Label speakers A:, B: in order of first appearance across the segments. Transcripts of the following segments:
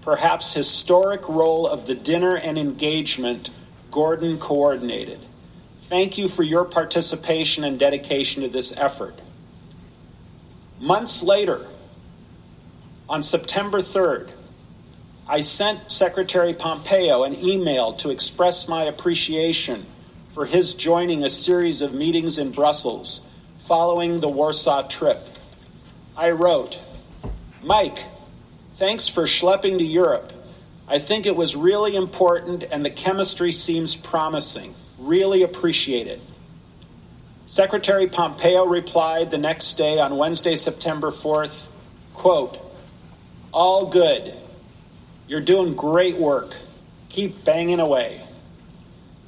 A: perhaps historic role of the dinner and engagement Gordon coordinated. Thank you for your participation and dedication to this effort. Months later, on September 3rd, I sent Secretary Pompeo an email to express my appreciation for his joining a series of meetings in Brussels following the Warsaw trip. I wrote, "Mike, thanks for schlepping to Europe. I think it was really important and the chemistry seems promising. Really appreciate it." Secretary Pompeo replied the next day on Wednesday, September 4th, quote, "All good. You're doing great work. Keep banging away."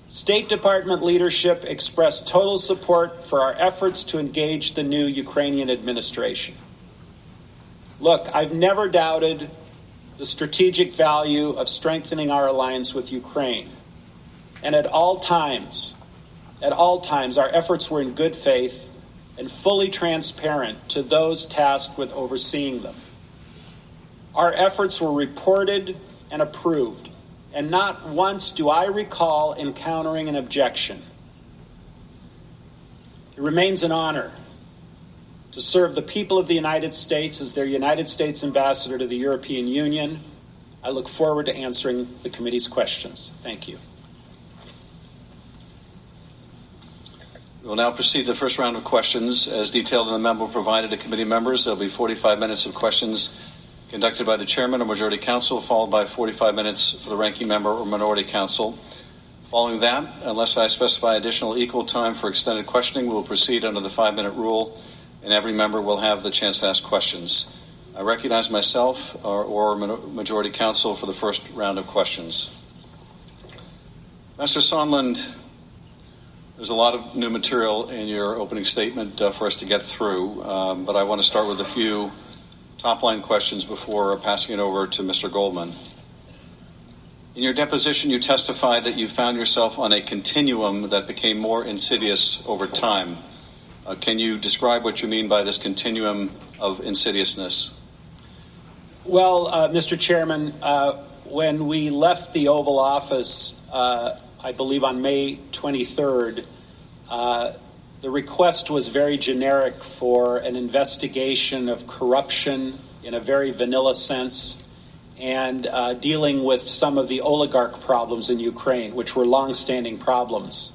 A: State Department leadership expressed total support for our efforts to engage the new Ukrainian administration. Look, I've never doubted the strategic value of strengthening our alliance with Ukraine. And at all times, our efforts were in good faith and fully transparent to those tasked with overseeing them. Our efforts were reported and approved, and not once do I recall encountering an objection. It remains an honor to serve the people of the United States as their United States ambassador to the European Union. I look forward to answering the committee's questions. Thank you.
B: We will now proceed to the first round of questions. As detailed in the memo provided to committee members, there will be 45 minutes of questions conducted by the chairman or majority counsel, followed by 45 minutes for the ranking member or minority counsel. Following that, unless I specify additional equal time for extended questioning, we will proceed under the 5-minute rule, and every member will have the chance to ask questions. I recognize myself or majority counsel for the first round of questions. Mr. Sondland, there's a lot of new material in your opening statement for us to get through, but I want to start with a few top-line questions before passing it over to Mr. Goldman. In your deposition, you testified that you found yourself on a continuum that became more insidious over time. Can you describe what you mean by this continuum of insidiousness?
A: Well, Mr. Chairman, when we left the Oval Office, I believe on May 23rd, the request was very generic for an investigation of corruption in a very vanilla sense and dealing with some of the oligarch problems in Ukraine, which were long-standing problems.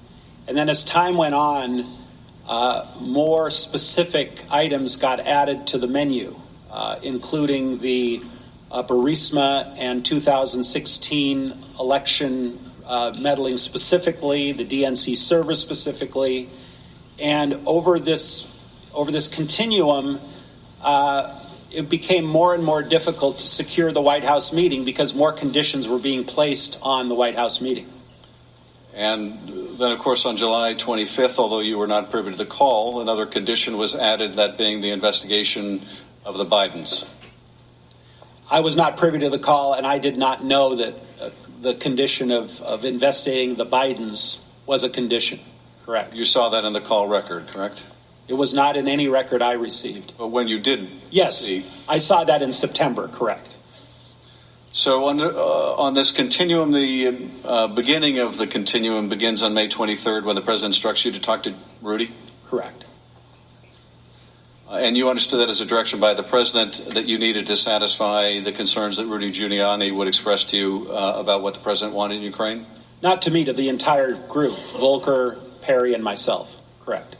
A: And then as time went on, more specific items got added to the menu, including the Burisma and 2016 election meddling specifically, the DNC server specifically. And over this continuum, it became more and more difficult to secure the White House meeting because more conditions were being placed on the White House meeting.
B: And then, of course, on July 25th, although you were not privy to the call, another condition was added, that being the investigation of the Bidens.
A: I was not privy to the call, and I did not know that the condition of investigating the Bidens was a condition. Correct.
B: You saw that in the call record, correct?
A: It was not in any record I received.
B: But when you did
A: see, I saw that in September, correct.
B: So on this continuum, the beginning of the continuum begins on May 23rd when the president instructs you to talk to Rudy?
A: Correct.
B: And you understood that as a direction by the president that you needed to satisfy the concerns that Rudy Giuliani would express to you about what the president wanted in Ukraine?
A: Not to me, to the entire group, Volker, Perry, and myself. Correct.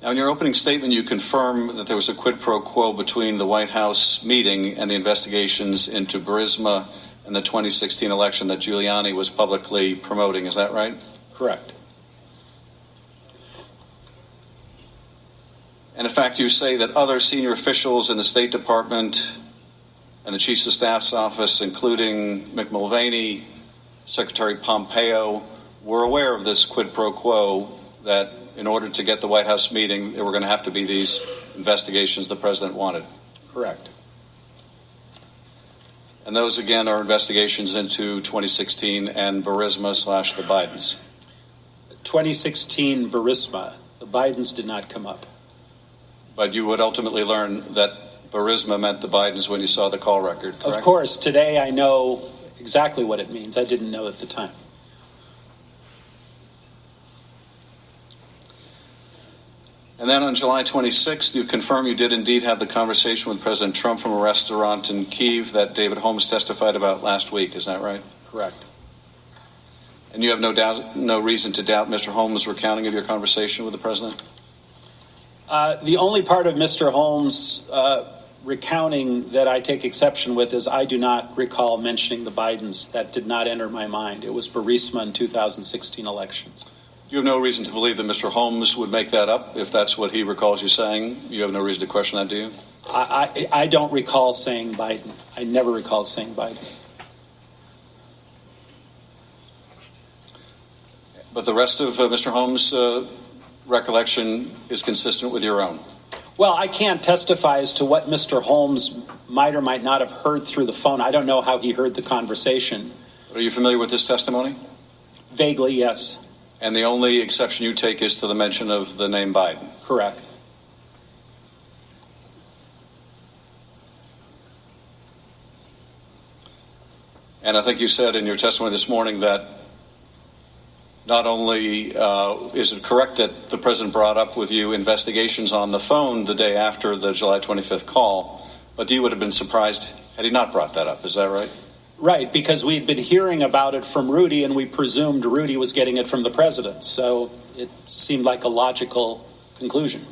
B: Now, in your opening statement, you confirm that there was a quid pro quo between the White House meeting and the investigations into Burisma and the 2016 election that Giuliani was publicly promoting. Is that right?
A: Correct.
B: And in fact, you say that other senior officials in the State Department and the Chiefs of Staff's office, including Mick Mulvaney, Secretary Pompeo, were aware of this quid pro quo, that in order to get the White House meeting, there were going to have to be these investigations the president wanted.
A: Correct.
B: And those, again, are investigations into 2016 and Burisma / the Bidens.
A: 2016 Burisma. The Bidens did not come up.
B: But you would ultimately learn that Burisma meant the Bidens when you saw the call record, correct?
A: Of course, today I know exactly what it means. I didn't know at the time.
B: And then on July 26th, you confirm you did indeed have the conversation with President Trump from a restaurant in Kyiv that David Holmes testified about last week. Is that right?
A: Correct.
B: And you have no reason to doubt Mr. Holmes' recounting of your conversation with the president?
A: The only part of Mr. Holmes' recounting that I take exception with is I do not recall mentioning the Bidens. That did not enter my mind. It was Burisma in 2016 elections.
B: You have no reason to believe that Mr. Holmes would make that up if that's what he recalls you saying? You have no reason to question that, do you?
A: I don't recall saying Biden. I never recall saying Biden.
B: But the rest of Mr. Holmes' recollection is consistent with your own?
A: Well, I can't testify as to what Mr. Holmes might or might not have heard through the phone. I don't know how he heard the conversation.
B: Are you familiar with his testimony?
A: Vaguely, yes.
B: And the only exception you take is to the mention of the name Biden?
A: Correct.
B: And I think you said in your testimony this morning that not only is it correct that the president brought up with you investigations on the phone the day after the July 25th call, but you would have been surprised had he not brought that up. Is that right?
A: Right, because we'd been hearing about it from Rudy, and we presumed Rudy was getting it from the president. So it seemed like a logical conclusion.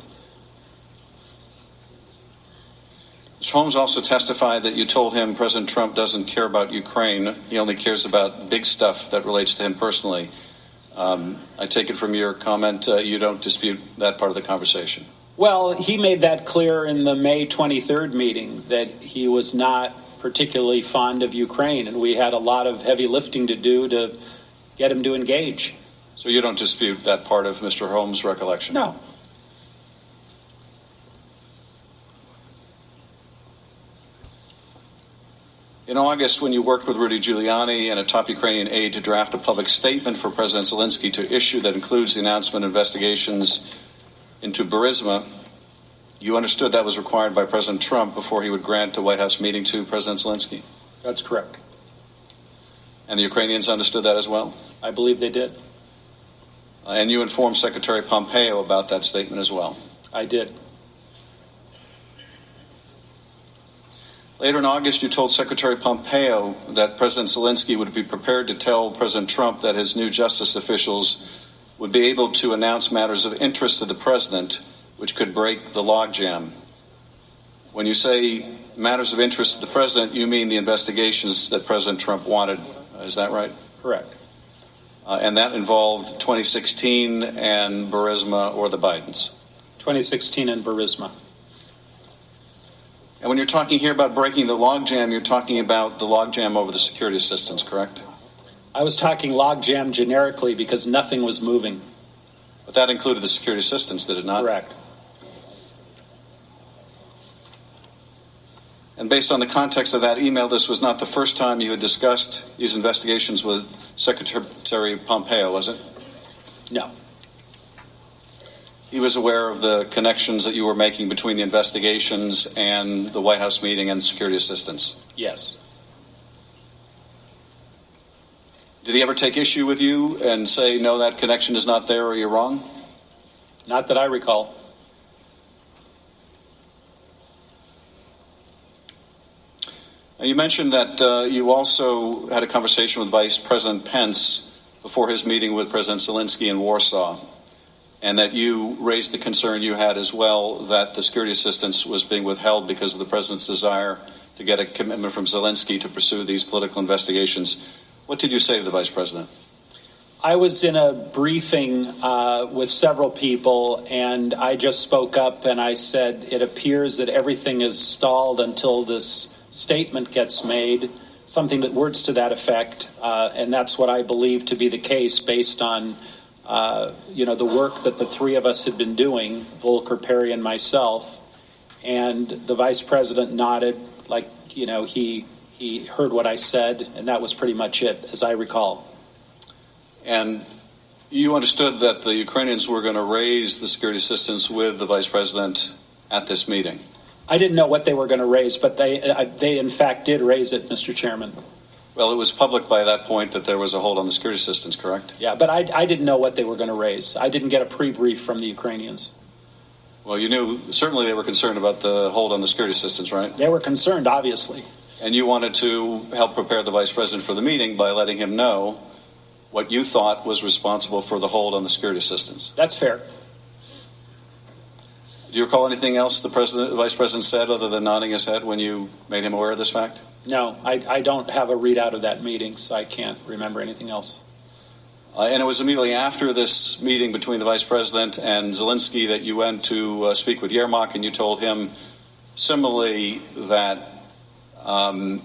B: Mr. Holmes also testified that you told him President Trump doesn't care about Ukraine. He only cares about big stuff that relates to him personally. I take it from your comment you don't dispute that part of the conversation.
A: Well, he made that clear in the May 23rd meeting that he was not particularly fond of Ukraine, and we had a lot of heavy lifting to do to get him to engage.
B: So you don't dispute that part of Mr. Holmes' recollection?
A: No.
B: In August, when you worked with Rudy Giuliani and a top Ukrainian aide to draft a public statement for President Zelensky to issue that includes the announcement of investigations into Burisma, you understood that was required by President Trump before he would grant a White House meeting to President Zelensky?
A: That's correct.
B: And the Ukrainians understood that as well?
A: I believe they did.
B: And you informed Secretary Pompeo about that statement as well?
A: I did.
B: Later in August, you told Secretary Pompeo that President Zelensky would be prepared to tell President Trump that his new justice officials would be able to announce matters of interest to the president, which could break the logjam. When you say matters of interest to the president, you mean the investigations that President Trump wanted. Is that right?
A: Correct.
B: And that involved 2016 and Burisma or the Bidens?
A: 2016 and Burisma.
B: And when you're talking here about breaking the logjam, you're talking about the logjam over the security assistance, correct?
A: I was talking logjam generically because nothing was moving.
B: But that included the security assistance, did it not?
A: Correct.
B: And based on the context of that email, this was not the first time you had discussed these investigations with Secretary Pompeo, was it?
A: No.
B: He was aware of the connections that you were making between the investigations and the White House meeting and security assistance?
A: Yes.
B: Did he ever take issue with you and say, no, that connection is not there or you're wrong?
A: Not that I recall.
B: Now, you mentioned that you also had a conversation with Vice President Pence before his meeting with President Zelensky in Warsaw, and that you raised the concern you had as well that the security assistance was being withheld because of the president's desire to get a commitment from Zelensky to pursue these political investigations. What did you say to the vice president?
A: I was in a briefing with several people, and I just spoke up and I said, it appears that everything is stalled until this statement gets made, words to that effect, and that's what I believe to be the case based on the work that the three of us had been doing, Volker, Perry, and myself. And the vice president nodded like, he heard what I said, and that was pretty much it, as I recall.
B: And you understood that the Ukrainians were going to raise the security assistance with the vice president at this meeting?
A: I didn't know what they were going to raise, but they in fact did raise it, Mr. Chairman.
B: Well, it was public by that point that there was a hold on the security assistance, correct?
A: Yeah, but I didn't know what they were going to raise. I didn't get a pre-brief from the Ukrainians.
B: Well, you knew certainly they were concerned about the hold on the security assistance, right?
A: They were concerned, obviously.
B: And you wanted to help prepare the vice president for the meeting by letting him know what you thought was responsible for the hold on the security assistance.
A: That's fair.
B: Do you recall anything else the vice president said other than nodding his head when you made him aware of this fact?
A: No, I don't have a readout of that meeting, so I can't remember anything else.
B: And it was immediately after this meeting between the vice president and Zelensky that you went to speak with Yermak, and you told him similarly that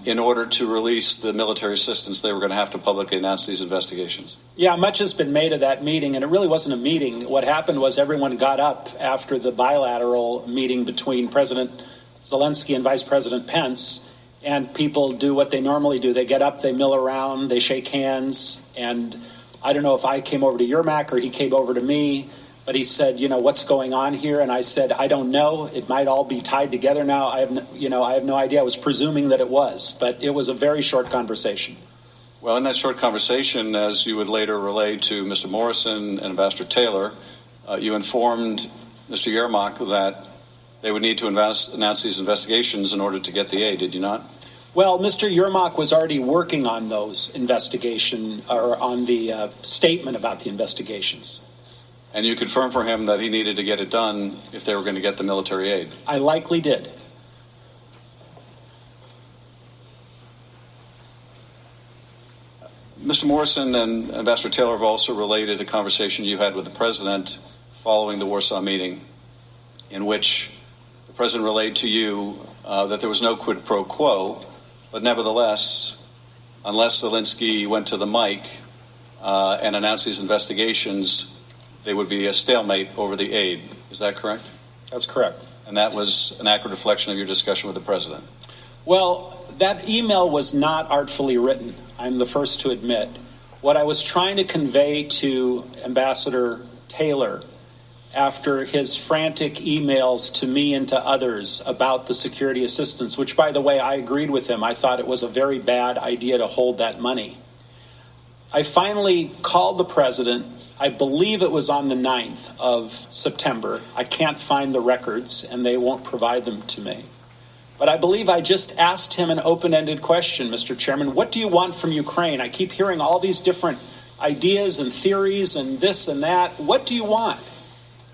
B: in order to release the military assistance, they were going to have to publicly announce these investigations.
A: Yeah, much has been made of that meeting, and it really wasn't a meeting. What happened was everyone got up after the bilateral meeting between President Zelensky and Vice President Pence, and people do what they normally do. They get up, they mill around, they shake hands, and I don't know if I came over to Yermak or he came over to me, but he said, what's going on here? And I said, I don't know. It might all be tied together now. I have no idea. I was presuming that it was, but it was a very short conversation.
B: Well, in that short conversation, as you would later relay to Mr. Morrison and Ambassador Taylor, you informed Mr. Yermak that they would need to announce these investigations in order to get the aid, did you not?
A: Well, Mr. Yermak was already working on those investigation, or on the statement about the investigations.
B: And you confirmed for him that he needed to get it done if they were going to get the military aid?
A: I likely did.
B: Mr. Morrison and Ambassador Taylor have also related a conversation you had with the president following the Warsaw meeting, in which the president relayed to you that there was no quid pro quo, but nevertheless, unless Zelensky went to the mic and announced these investigations, they would be a stalemate over the aid. Is that correct?
A: That's correct.
B: And that was an accurate reflection of your discussion with the president?
A: Well, that email was not artfully written. I'm the first to admit. What I was trying to convey to Ambassador Taylor after his frantic emails to me and to others about the security assistance, which, by the way, I agreed with him. I thought it was a very bad idea to hold that money. I finally called the president. I believe it was on the 9th of September. I can't find the records, and they won't provide them to me. But I believe I just asked him an open-ended question, Mr. Chairman. What do you want from Ukraine? I keep hearing all these different ideas and theories and this and that. What do you want?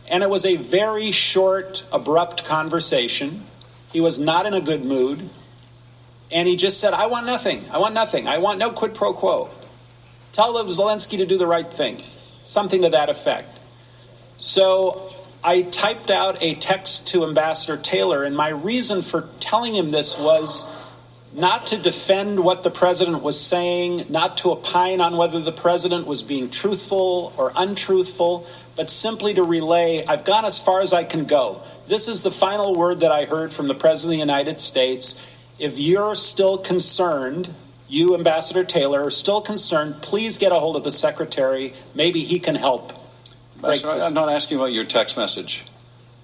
A: And it was a very short, abrupt conversation. He was not in a good mood. And he just said, I want nothing. I want nothing. I want no quid pro quo. Tell Zelensky to do the right thing. Something to that effect. So I typed out a text to Ambassador Taylor, and my reason for telling him this was not to defend what the president was saying, not to opine on whether the president was being truthful or untruthful, but simply to relay, I've gone as far as I can go. This is the final word that I heard from the President of the United States. If you're still concerned, you, Ambassador Taylor, are still concerned, please get a hold of the Secretary. Maybe he can help.
B: I'm not asking about your text message.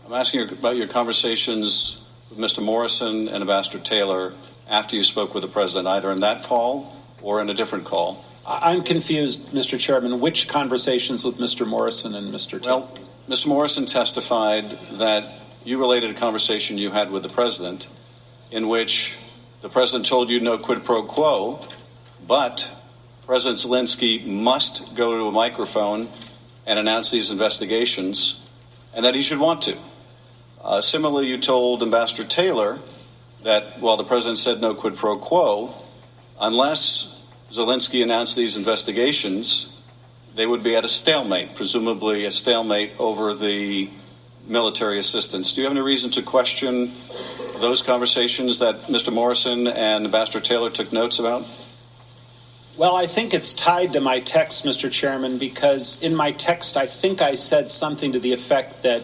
B: I'm asking about your conversations with Mr. Morrison and Ambassador Taylor after you spoke with the president, either in that call or in a different call.
A: I'm confused, Mr. Chairman. Which conversations with Mr. Morrison and Mr. Taylor?
B: Well, Mr. Morrison testified that you related a conversation you had with the president in which the president told you no quid pro quo, but President Zelensky must go to a microphone and announce these investigations, and that he should want to. Similarly, you told Ambassador Taylor that while the president said no quid pro quo, unless Zelensky announced these investigations, they would be at a stalemate, presumably a stalemate over the military assistance. Do you have any reason to question those conversations that Mr. Morrison and Ambassador Taylor took notes about?
A: Well, I think it's tied to my text, Mr. Chairman, because in my text I think I said something to the effect that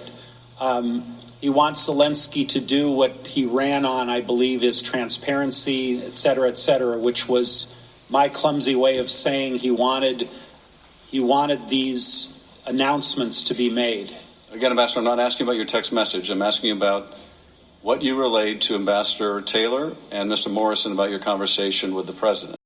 A: he wants Zelensky to do what he ran on, I believe, is transparency, et cetera, which was my clumsy way of saying he wanted these announcements to be made.
B: Again, Ambassador, I'm not asking about your text message. I'm asking about what you relayed to Ambassador Taylor and Mr. Morrison about your conversation with the President.